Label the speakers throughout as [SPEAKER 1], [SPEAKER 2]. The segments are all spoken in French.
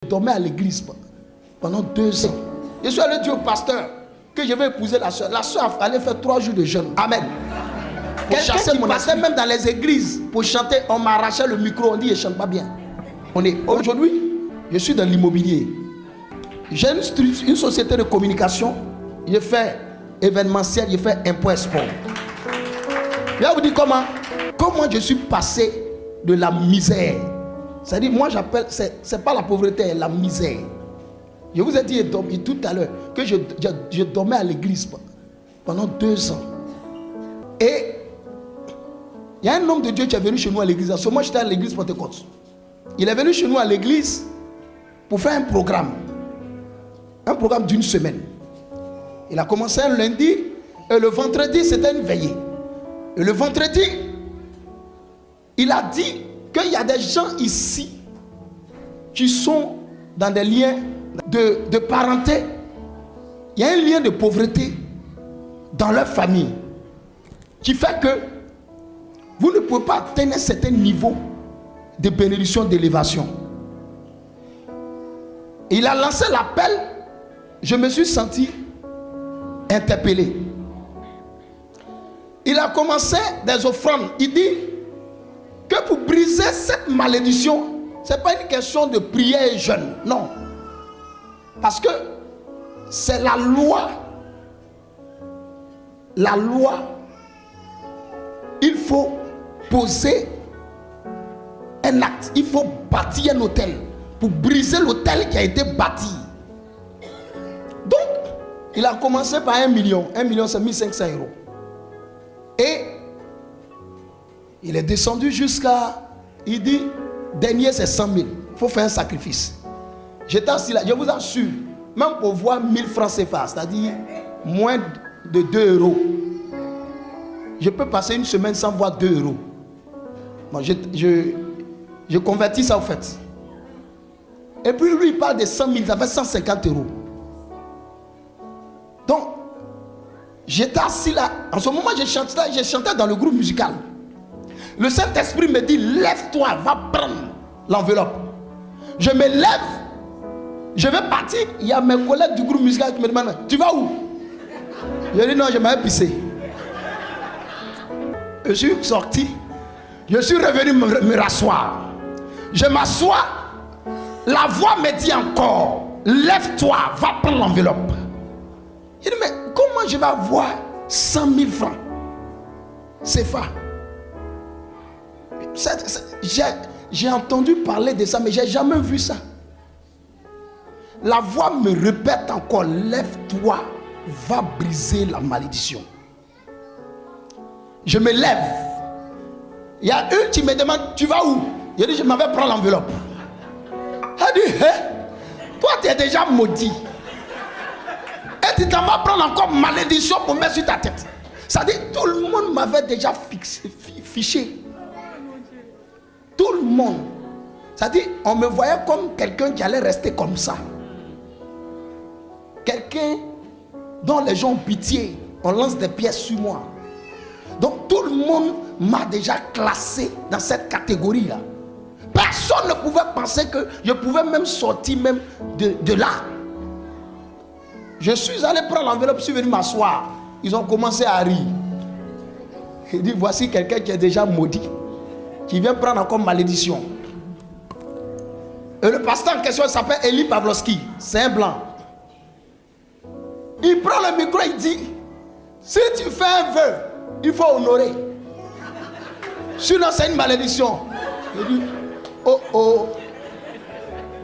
[SPEAKER 1] Je dormais à l'église pendant 2 ans. Je suis allé dire au pasteur que je vais épouser la soeur. La soeur allait faire 3 jours de jeûne. Amen. Quelqu'un qui passait même dans les églises pour chanter, on m'arrachait le micro, on dit, je ne chante pas bien. Aujourd'hui, je suis dans l'immobilier. J'ai une société de communication. Je fais événementiel, je fais impôt-export. Je vais vous dire comment je suis passé de la misère. C'est-à-dire, moi j'appelle, c'est pas la pauvreté, la misère. Je vous ai dit tout à l'heure que je dormais à l'église pendant 2 ans. Et il y a un homme de Dieu qui est venu chez nous à l'église. Moi j'étais à l'église Pentecôte. Il est venu chez nous à l'église pour faire un programme d'une semaine. Il a commencé un lundi et le vendredi c'était une veillée. Et le vendredi, il a dit qu'il y a des gens ici qui sont dans des liens de parenté. Il y a un lien de pauvreté dans leur famille qui fait que vous ne pouvez pas atteindre un certain niveau de bénédiction, d'élévation. Il a lancé l'appel. Je me suis senti interpellé. Il a commencé des offrandes. Il dit que pour briser cette malédiction, ce n'est pas une question de prière et jeûne. Non. Parce que c'est la loi. La loi. Il faut poser un acte. Il faut bâtir un hôtel pour briser l'hôtel qui a été bâti. Donc, il a commencé par 1 million. 1 million, c'est 1500 €. Et il est descendu jusqu'à, il dit, dernier c'est 100 000. Il faut faire un sacrifice. J'étais assis là, je vous assure, même pour voir 1000 francs CFA, c'est-à-dire moins de 2 €. Je peux passer une semaine sans voir 2 €. Bon, je convertis ça au fait. Et puis lui, il parle de 100 000, ça fait 150 €. Donc, j'étais assis là. En ce moment, je chantais dans le groupe musical. Le Saint-Esprit me dit, lève-toi, va prendre l'enveloppe. Je me lève, je vais partir. Il y a mes collègues du groupe musical qui me demandent, tu vas où? Je dis non, je m'avais pissé. Je suis sorti. Je suis revenu me rasseoir. Je m'assois. La voix me dit encore, lève-toi, va prendre l'enveloppe. Je dis, mais comment je vais avoir 100 000 francs? C'est ça. J'ai entendu parler de ça, mais je n'ai jamais vu ça. La voix me répète encore, lève-toi, va briser la malédiction. Je me lève. Il y a une qui me demande, tu vas où? Je dis, je m'en vais prendre l'enveloppe. Elle dit, toi tu es déjà maudit. Et tu t'en vas prendre encore malédiction pour mettre sur ta tête. Ça dit, tout le monde m'avait déjà fiché. Tout le monde. Ça dit, on me voyait comme quelqu'un qui allait rester comme ça. Quelqu'un dont les gens ont pitié. On lance des pièces sur moi. Donc tout le monde m'a déjà classé dans cette catégorie-là. Personne ne pouvait penser que je pouvais même sortir même de là. Je suis allé prendre l'enveloppe, je suis venu m'asseoir. Ils ont commencé à rire. Il dit, voici quelqu'un qui est déjà maudit, qui vient prendre encore malédiction. Et le pasteur en question s'appelle Eli Pavlovski. C'est un blanc. Il prend le micro, il dit, si tu fais un vœu, il faut honorer. Sinon c'est une malédiction. Il dit, oh oh.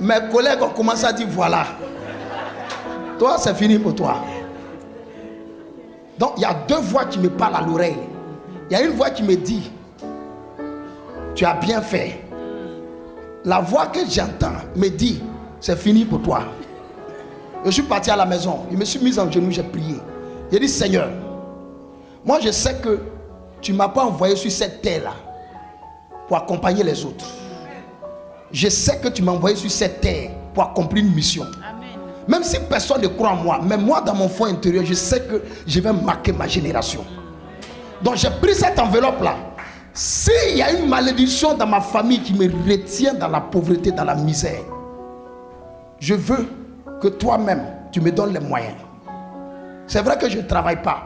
[SPEAKER 1] Mes collègues ont commencé à dire, voilà. Toi, c'est fini pour toi. Donc, il y a 2 voix qui me parlent à l'oreille. Il y a une voix qui me dit, tu as bien fait. La voix que j'entends me dit, c'est fini pour toi. Je suis parti à la maison. Je me suis mis en genoux, j'ai prié. J'ai dit, Seigneur, moi je sais que tu ne m'as pas envoyé sur cette terre-là pour accompagner les autres. Je sais que tu m'as envoyé sur cette terre pour accomplir une mission. Amen. Même si personne ne croit en moi, mais moi dans mon fond intérieur, je sais que je vais marquer ma génération. Donc j'ai pris cette enveloppe-là. S'il y a une malédiction dans ma famille qui me retient dans la pauvreté, dans la misère, je veux que toi-même, tu me donnes les moyens. C'est vrai que je ne travaille pas,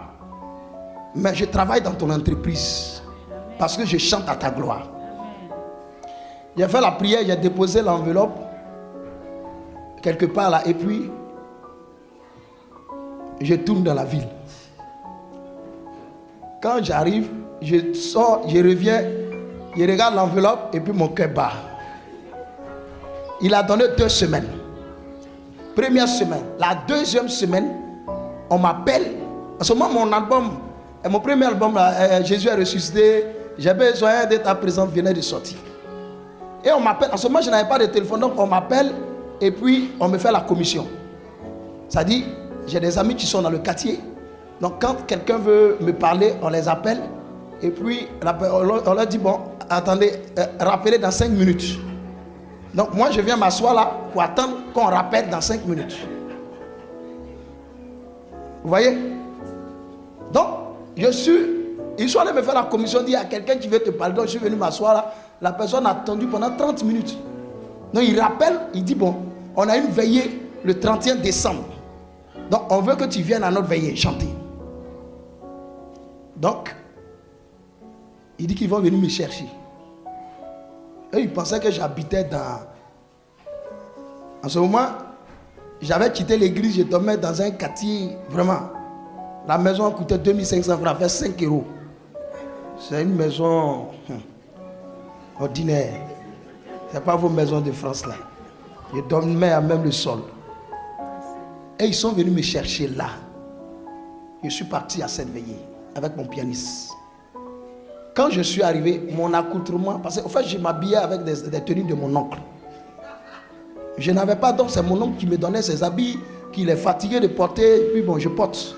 [SPEAKER 1] mais je travaille dans ton entreprise parce que je chante à ta gloire. J'ai fait la prière, j'ai déposé l'enveloppe quelque part là et puis je tourne dans la ville. Quand j'arrive, je sors, je reviens, je regarde l'enveloppe et puis mon cœur bat. Il a donné 2 semaines. Première semaine. La deuxième semaine, on m'appelle. En ce moment, mon album, mon premier album, Jésus est ressuscité, j'ai besoin de ta présence, venait de sortir. Et on m'appelle. En ce moment, je n'avais pas de téléphone, donc on m'appelle et puis on me fait la commission. Ça dit, j'ai des amis qui sont dans le quartier. Donc quand quelqu'un veut me parler, on les appelle. Et puis on leur dit, bon, attendez, rappelez dans 5 minutes. Donc moi je viens m'asseoir là pour attendre qu'on rappelle dans 5 minutes. Vous voyez? Donc ils sont allés me faire la commission, dire à quelqu'un qui veut te parler. Donc je suis venu m'asseoir là. La personne a attendu pendant 30 minutes. Donc il rappelle, il dit, bon, on a une veillée le 31 décembre. Donc on veut que tu viennes à notre veillée chanter. Donc il dit qu'ils vont venir me chercher. Et ils pensaient que j'habitais dans... En ce moment, j'avais quitté l'église, je dormais dans un quartier, vraiment. La maison coûtait 2500 francs, fait 5 €. C'est une maison ordinaire. Ce n'est pas vos maisons de France là. Je dormais à même le sol. Et ils sont venus me chercher là. Je suis parti à cette veillée avec mon pianiste. Quand je suis arrivé, mon accoutrement, parce qu'en fait, je m'habillais avec des tenues de mon oncle. Je n'avais pas, donc c'est mon oncle qui me donnait ses habits, qu'il est fatigué de porter, et puis bon, je porte.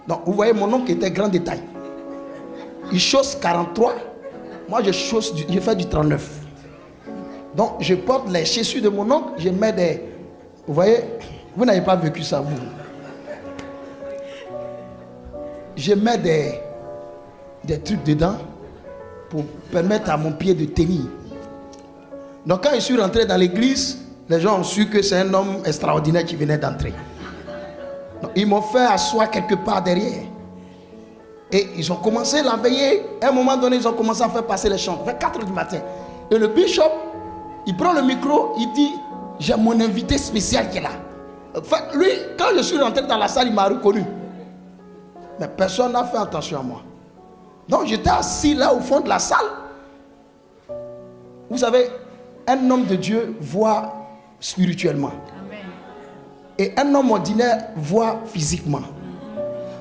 [SPEAKER 1] Donc, vous voyez, mon oncle était grand détail. Il chausse 43, moi je fais du 39. Donc, je porte les chaussures de mon oncle, je mets des... Vous voyez, vous n'avez pas vécu ça, vous. Je mets des trucs dedans pour permettre à mon pied de tenir. Donc quand je suis rentré dans l'église, les gens ont su que c'est un homme extraordinaire qui venait d'entrer. Donc, ils m'ont fait asseoir quelque part derrière. Et ils ont commencé la veillée. À un moment donné, ils ont commencé à faire passer les chants. Vers 4 h du matin. Et le bishop, il prend le micro, il dit, j'ai mon invité spécial qui est là. Enfin, lui, quand je suis rentré dans la salle, il m'a reconnu. Mais personne n'a fait attention à moi. Donc j'étais assis là au fond de la salle. Vous savez, un homme de Dieu voit spirituellement. Amen. Et un homme ordinaire voit physiquement.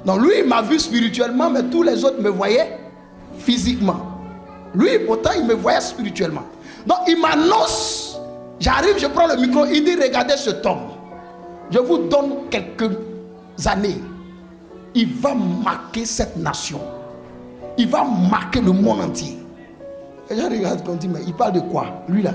[SPEAKER 1] Donc lui, il m'a vu spirituellement, mais tous les autres me voyaient physiquement. Lui, pourtant, il me voyait spirituellement. Donc il m'annonce, j'arrive, je prends le micro, il dit, regardez cet homme. Je vous donne quelques années. Il va marquer cette nation. Il va marquer le monde entier. Et je regarde quand il dit, mais il parle de quoi? Lui là,